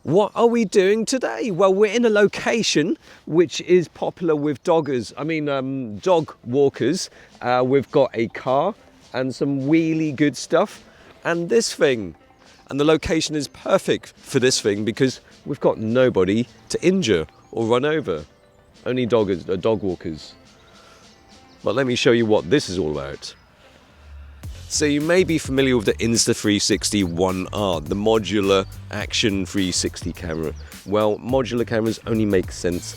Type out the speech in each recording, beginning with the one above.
What are we doing today? Well, we're in a location which is popular with dog walkers. We've got a car and some really good stuff and this thing. And the location is perfect for this thing because we've got nobody to injure or run over. Only dog walkers. But let me show you what this is all about. So you may be familiar with the Insta360 1R, the modular action 360 camera. Well, modular cameras only make sense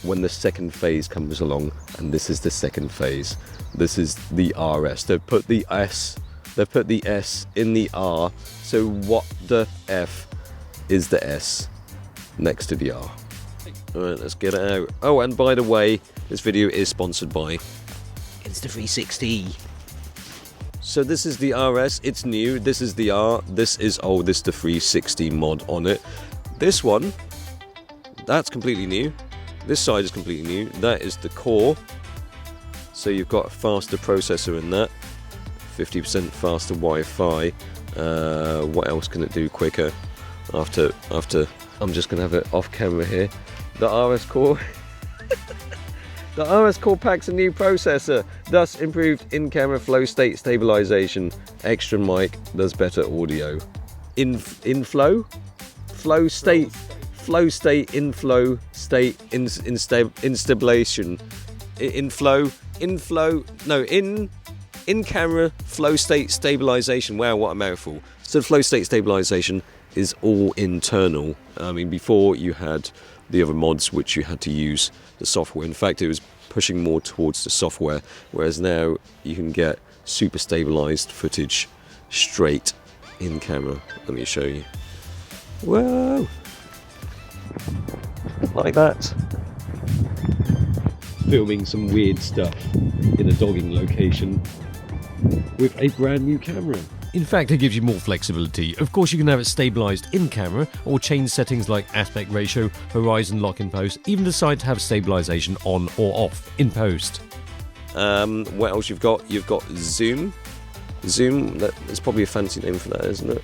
when the second phase comes along, and this is the second phase. This is the RS. They've put the S in the R, so what the F is the S next to the R. Alright, let's get it out. Oh, and by the way, this video is sponsored by Insta360. So this is the RS, it's new, this is the R, this is old, this is the 360 mod on it. This one, that's completely new. This side is completely new. That is the core. So you've got a faster processor in that. 50% faster Wi-Fi. What else can it do quicker? After I'm just gonna have it off camera here. The RS core. The RS core packs a new processor, thus improved in-camera flow state stabilization. Extra mic does better audio. Inflow state, instabilation. In-camera flow state stabilization. Wow, what a mouthful. So flow state stabilization is all internal. I mean, before you had the other mods which you had to use the software. In fact, it was pushing more towards the software, whereas now you can get super stabilized footage straight in camera. Let me show you. Whoa! Like that. Filming some weird stuff in a dogging location with a brand new camera. In fact, it gives you more flexibility. Of course, you can have it stabilized in camera or change settings like aspect ratio, horizon lock in post, even decide to have stabilization on or off in post. What else you've got? You've got zoom. Zoom, that's probably a fancy name for that, isn't it?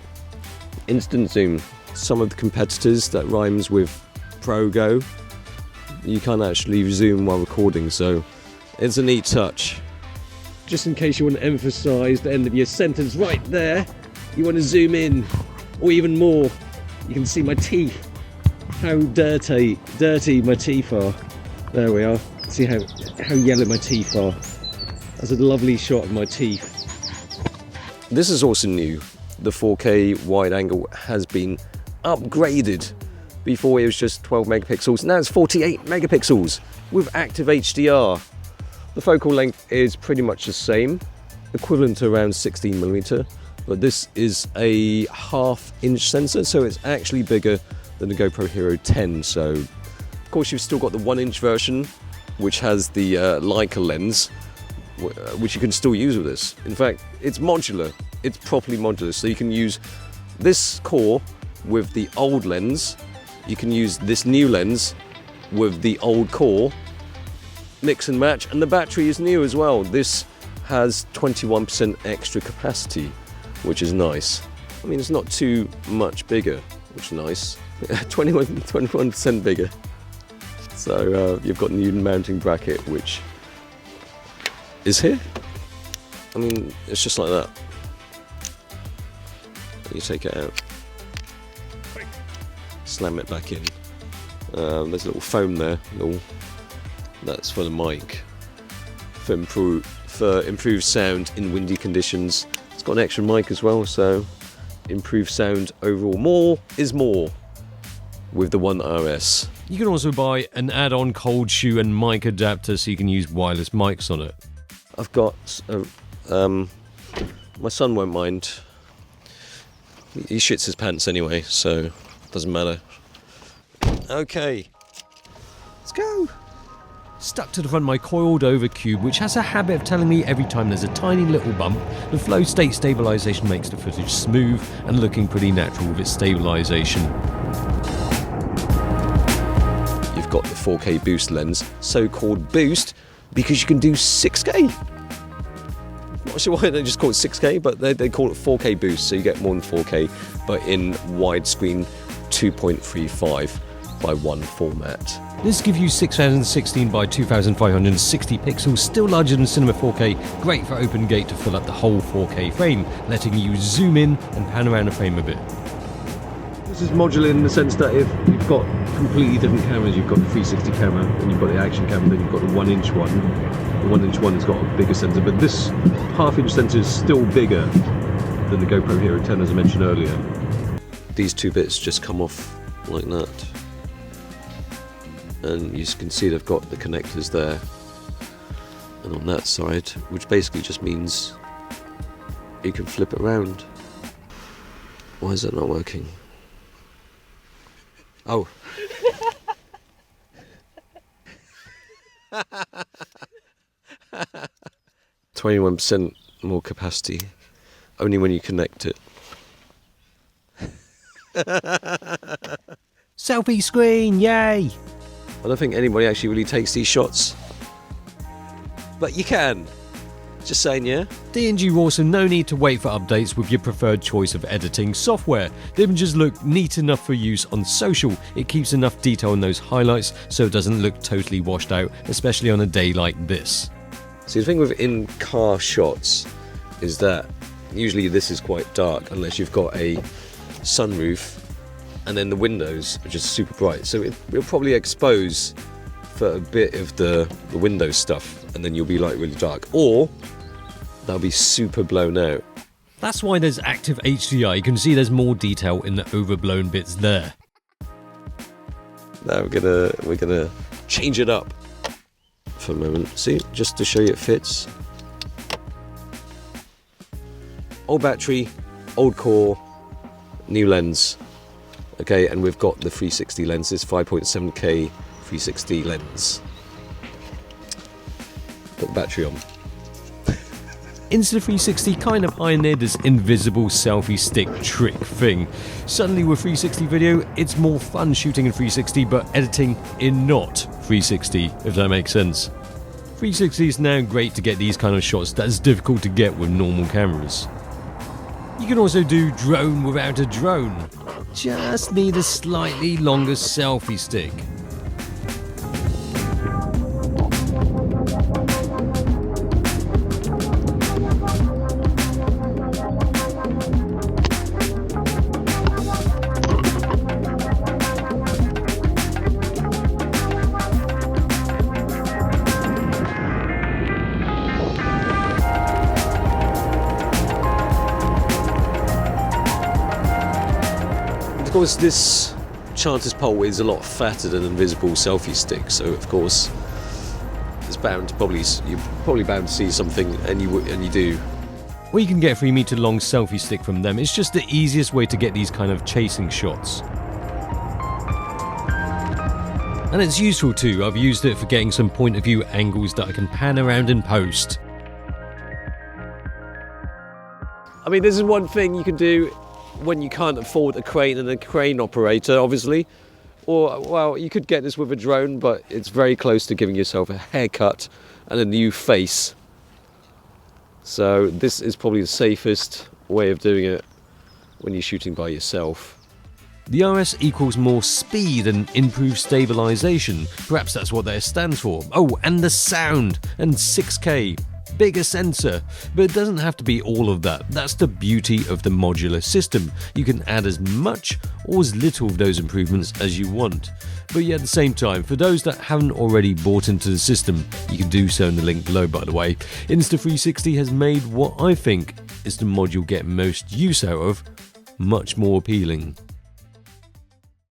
Instant zoom. Some of the competitors that rhymes with ProGo, you can't actually zoom while recording, so it's a neat touch. Just in case you want to emphasize the end of your sentence right there, you want to zoom in, or even more, you can see my teeth. How dirty my teeth are. There we are. See how yellow my teeth are. That's a lovely shot of my teeth. This is also new. The 4K wide angle has been upgraded. Before it was just 12 megapixels, now it's 48 megapixels with active HDR. The focal length is pretty much the same, equivalent to around 16mm, but this is a half-inch sensor, so it's actually bigger than the GoPro Hero 10. So, of course, you've still got the 1-inch version, which has the Leica lens, which you can still use with this. In fact, it's modular. It's properly modular, so you can use this core with the old lens. You can use this new lens with the old core, mix and match, and the battery is new as well. This has 21% extra capacity, which is nice. I mean, it's not too much bigger, which is nice. 21% bigger. So you've got a new mounting bracket, which is here. I mean, it's just like that. You take it out, slam it back in. There's a little foam there, that's for the mic, for improved sound in windy conditions. It's got an extra mic as well, so improved sound overall. More is more with the One RS. You can also buy an add-on cold shoe and mic adapter so you can use wireless mics on it. I've got, my son won't mind. He shits his pants anyway, so it doesn't matter. Okay, let's go. Stuck to the front of my coiled over cube, which has a habit of telling me every time there's a tiny little bump, the flow state stabilization makes the footage smooth and looking pretty natural with its stabilization. You've got the 4K boost lens, so-called boost because you can do 6K. Not sure why they just call it 6K, but they call it 4K boost, so you get more than 4K, but in widescreen 2.35 by 1 format. This gives you 6016 by 2560 pixels, still larger than Cinema 4K, great for open gate to fill up the whole 4K frame, letting you zoom in and pan around a frame a bit. This is modular in the sense that if you've got completely different cameras, you've got the 360 camera and you've got the action camera, then you've got the 1-inch one. The 1-inch one has got a bigger sensor, but this half-inch sensor is still bigger than the GoPro Hero 10, as I mentioned earlier. These two bits just come off like that. And you can see they've got the connectors there and on that side, which basically just means you can flip it around. Why is that not working? Oh. 21% more capacity, only when you connect it. Selfie screen, yay! I don't think anybody actually really takes these shots, but you can. Just saying, yeah? DNG RAW, so no need to wait for updates with your preferred choice of editing software. The images look neat enough for use on social. It keeps enough detail in those highlights so it doesn't look totally washed out, especially on a day like this. See, the thing with in-car shots is that usually this is quite dark unless you've got a sunroof and then the windows are just super bright. So it'll probably expose for a bit of the window stuff and then you'll be like really dark. Or they'll be super blown out. That's why there's active HDR. You can see there's more detail in the overblown bits there. Now we're gonna change it up for a moment. See, just to show you it fits. Old battery, old core, new lens. Okay, and we've got the 360 lens, this 5.7K 360 lens. Put the battery on. Insta360 kind of pioneered this invisible selfie stick trick thing. Suddenly with 360 video, it's more fun shooting in 360 but editing in not 360, if that makes sense. 360 is now great to get these kind of shots that's difficult to get with normal cameras. You can also do drone without a drone. Just need a slightly longer selfie stick. Of course, this Chanter's pole is a lot fatter than an invisible selfie stick, so of course it's bound to you're probably bound to see something, and you do. Or you can get a 3 meter long selfie stick from them. It's just the easiest way to get these kind of chasing shots. And it's useful too. I've used it for getting some point of view angles that I can pan around in post. I mean, this is one thing you can do when you can't afford a crane and a crane operator, obviously. Or, well, you could get this with a drone, but it's very close to giving yourself a haircut and a new face. So this is probably the safest way of doing it when you're shooting by yourself. The RS equals more speed and improved stabilization. Perhaps that's what that stands for. Oh, and the sound and 6K. Bigger sensor, but it doesn't have to be all of that. That's the beauty of the modular system. You can add as much or as little of those improvements as you want. But yet at the same time, for those that haven't already bought into the system, you can do so in the link below, by the way. Insta360 has made what I think is the mod you'll get most use out of much more appealing.